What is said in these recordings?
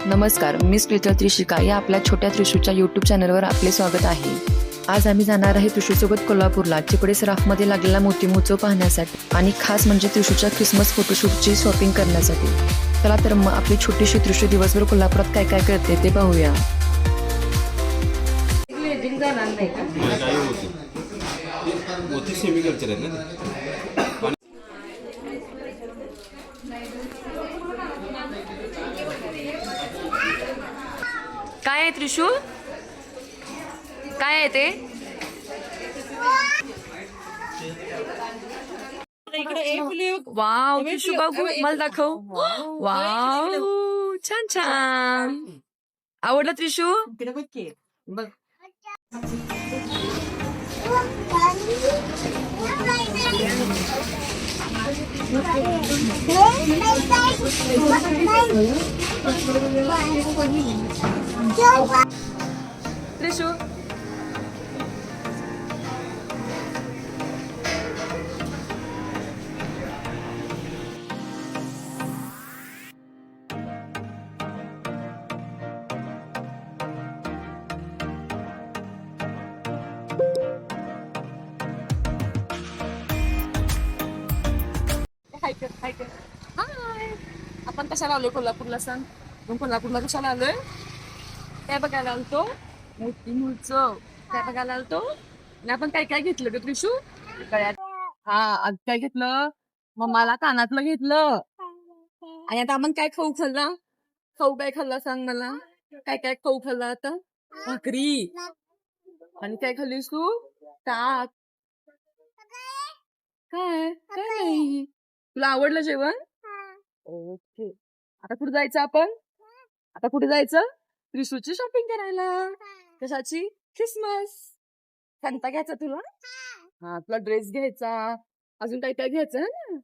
नमस्कार, मी स्मिता त्रिशिका या आपल्या छोट्या त्रिशूच्या यूट्यूब चॅनलवर आपले स्वागत आहे. आज आम्ही जाणार आहे त्रिशूसोबत कोल्हापूरला चिपळे सराफमध्ये लागलेला मोती महोत्सव पाहण्यासाठी आणि खास म्हणजे त्रिशूच्या ख्रिसमस फोटोशूटची शॉपिंग करण्यासाठी. चला तर मग आपली छोटीशी त्रिशू दिवसभर कोल्हापुरात काय काय करते ते पाहूया. काय आहे त्रिशू? काय आहे ते? वाव त्रिशू बघू, मला दाखव. वाव छान छान. आवडलं त्रिशू? त्रिशू हाय, आपण कशाला आलोय कोल्हापूरला सांग? आपण कोल्हापूरला कशाला आलोय? त्या बघायला आलतो मोती महोत्सव, त्या बघायला आलतो. आणि आपण काय काय घेतलं ग त्रिशू? गळ्यात आज काय घेतलं? मम्माला कानातलं घेतलं. आणि आता आपण काय खाऊ खाल्ला? खाऊ काय खाल्ला सांग मला? काय काय खाऊ खाल्ला आता? भाकरी. आणि काय खाल्लीस तू? ताक. काय काय नाही. तुला आवडलं जेवण? ओके. आता कुठे जायचं आपण? आता कुठे जायचं? त्रिशूची शॉपिंग करायला. कशाची? ख्रिसमस. संता घ्यायचा तुला? हा, तुला ड्रेस घ्यायचा. अजून काय काय घ्यायचं ना?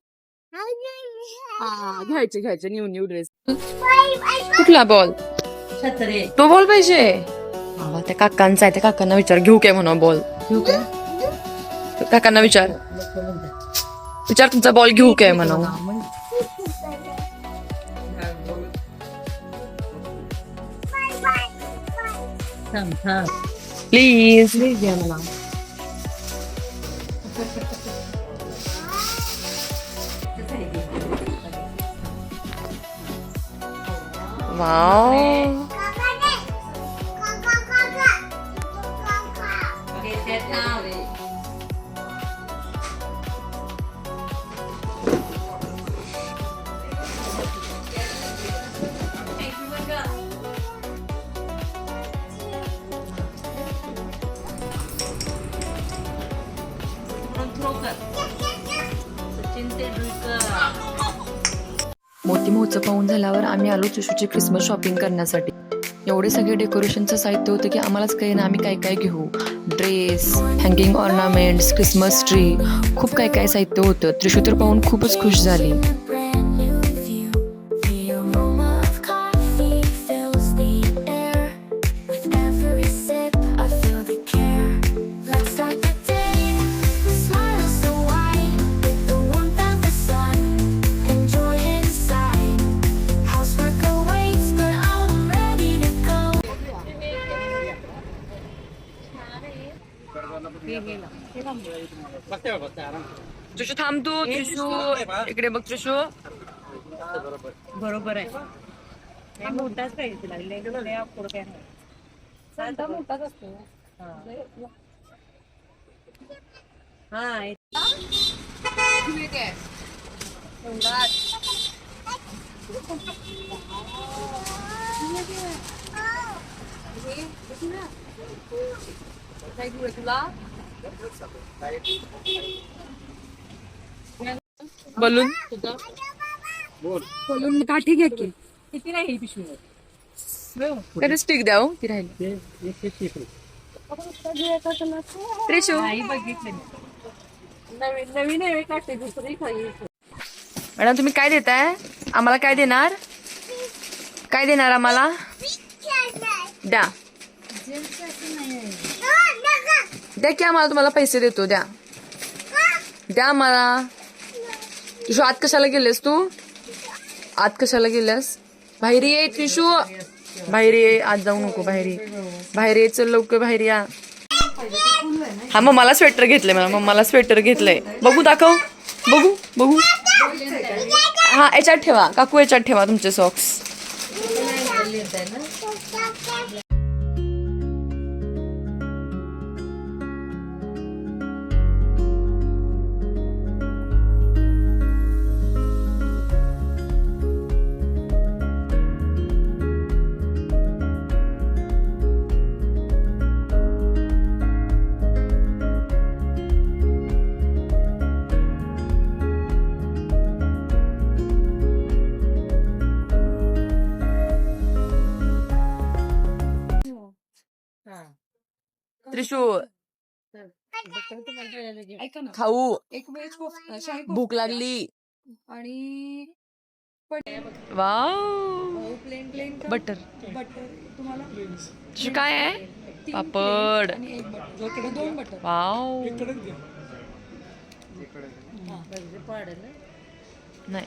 हा, घ्यायचे न्यू ड्रेस. कुठला बॉल? तो बॉल पाहिजे. त्या काकांचा आहे, त्या काकांना विचार. घेऊ काय म्हणा बॉल? घेऊ काय? काकांना विचार तुमचा बॉल घेऊ काय म्हणा. प्लीज घ्या मला. वाव मोती महोत्सव पाहून झाल्यावर आम्ही आलो त्रिशूची ख्रिसमस शॉपिंग करण्यासाठी. एवढे सगळे डेकोरेशनचं साहित्य होतं की आम्हालाच काही ना आम्ही काय काय घेऊ. Dress, hanging ornaments, Christmas tree, खूप काय काय साहित्य होतं. त्रिशू तर पाहून खूपच खुश झाली. त्रिशू थांब तू. त्रिशू इकडे बघ. त्रिशू बरोबर आहे. मोठाच पाहिजे मोठाच असतो. तुला बलून बोलून काठी घ्या की. किती नाही त्याला स्टिक द्या. ती राहिली. त्रिशू बघितले नवीन नवीन आहे काठी. दुसरी खायची. मॅडम तुम्ही काय देताय आम्हाला? काय देणार? काय देणार आम्हाला? द्या द्या की आम्हाला. तुम्हाला पैसे देतो. द्या द्या आम्हाला. त्रिशू आत कशाला गेलेस तू? आत कशाला गेल्यास? बाहेर ये त्रिशू. बाहेर ये, आज जाऊ नको, बाहेर ये, बाहेर ये, चल लवकर बाहेर या. हा मम्माला स्वेटर घेतलंय, मला मम्माला स्वेटर घेतलंय. बघू दाखव, बघू बघू. हा याच्यात ठेवा काकू, याच्यात ठेवा तुमचे सॉक्स. त्रिशूळ ऐका ना, खाऊ, एक वेज शाही भूक लागली. आणि wow, plain plain butter. Butter तुम्हाला काय आहे? 3 पापड. आणि 1 बटर, 2 बटर. वाव, नाही